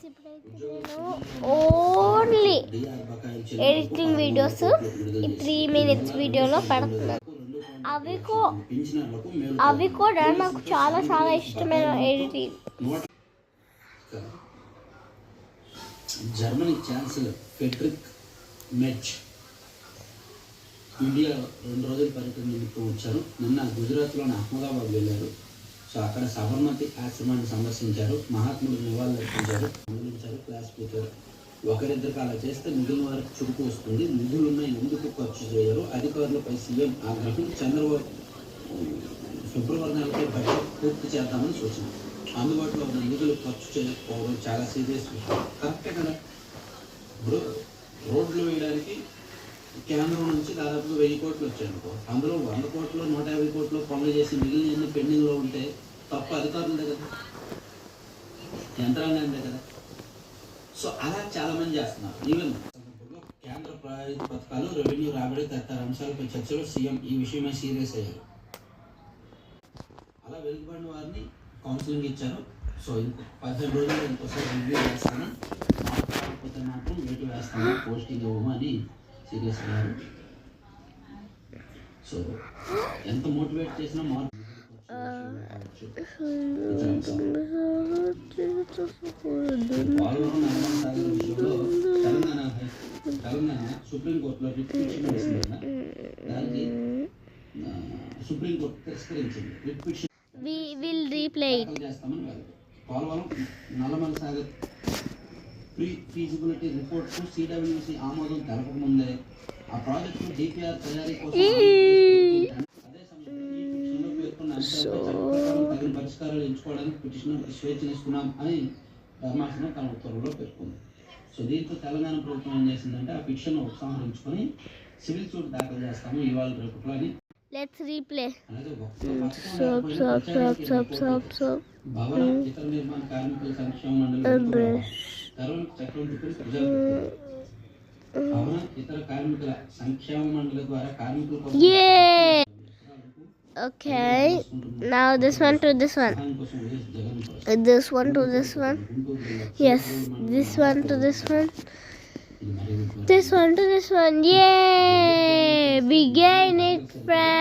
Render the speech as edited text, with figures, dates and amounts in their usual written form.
ఇప్పుడైతే నేను only editing videos ఈ 3 minutes వీడియోలో పెడుతున్నాను. అవి కూడా నాకు చాలా చాలా ఇష్టమైన editing. Germany chancellor Friedrich Merz India 2 రోజుల పర్యటన నిమిత్తం వచ్చారు. నిన్న గుజరాత్లోని అహ్మదాబాద్ వెళ్ళారు. సో అక్కడ సబర్మతి ఆశ్రమాన్ని సందర్శించారు. మహాత్ముడు నివాళులర్పించారు, అందించారు. క్లాస్ స్పీకర్ ఒకరిద్దరికి అలా చేస్తే మిగిలిన వారికి చురుకు వస్తుంది. నిధులున్న ఎందుకు ఖర్చు చేయరు? అధికారులపై సీఎం ఆగ్రహం. చంద్రబాబు ఫిబ్రవరి నెలపై బడ్జెట్ పూర్తి చేద్దామని సూచన. అందుబాటులో ఉన్న నిధులు ఖర్చు చేయకపోవడం చాలా సీరియస్ విషయం. కరెక్టే కదా. ఇప్పుడు రోడ్లు వేయడానికి కేంద్రం నుంచి దాదాపుగా 1000 కోట్లు వచ్చాయి అనుకో. అందులో 100 కోట్లు 150 కోట్లు పనులు చేసి మిగిలిన పెండింగ్లో ఉంటే తప్ప అధికారులదే కదా, యంత్రాంగందే కదా. సో అలా చాలామంది చేస్తున్నారు. ఈవెన్ కేంద్ర ప్రాయోజిత పథకాలు, రెవెన్యూ రాబడి తదితర అంశాలపై చర్చలో సీఎం ఈ విషయమై సీరియస్ అయ్యారు. అలా వెనుకబడిన వారిని కౌన్సిలింగ్ ఇచ్చారు. సో 15 రోజులు ఇంకోసారి రివ్యూ చేస్తాను, మాట్లాడకపోతే మాత్రం వేటు వేస్తాను, పోస్టింగ్ ఇవ్వమని సీరియస్ అయ్యారు. సో ఎంత మోటివేట్ చేసినా పోలవరం నర్మదా సాగర్ విషయంలో తెలంగాణ సుప్రీంకోర్టులో రిట్ పిటిషన్ వేసింది కదా, దానికి సుప్రీంకోర్టు తిరస్కరించింది. రిట్ పిటిషన్ చేస్తామని కాదు. పోలవరం నల్లమల సాగర్ ప్రీ ఫీజిబిలిటీ రిపోర్ట్కు సిడబ్ల్యూసి ఆమోదం తెలపకముందే ఆ ప్రాజెక్టు డిపిఆర్ తయారీ కోసం అదే సమయంలో పేర్కొన్న అంశాలపై తగిన పరిష్కారాలు ఎంచుకోవడానికి పిటిషన్ స్వేచ్ఛనిస్తున్నాం అని ధర్మాసనం తన ఉత్తర్వులో పేర్కొంది. సో దీంతో తెలంగాణ ప్రభుత్వం ఏం చేసిందంటే ఆ పిటిషన్ ఉపసంహరించుకొని సివిల్ సూట్ దాఖలు చేస్తాము ఇవాళ రేపట్లో అని. Let's replay. భవన ఇతర నిర్మాణ కార్మికుల సంక్షేమ మండలి భవన ఇతర కార్మికుల సంక్షేమ మండలి ద్వారా కార్మికుల కోసం. Okay, now this one to this one. This one to this one. Yes, this one to this one. This one to this one. Yay! We gain it, friends.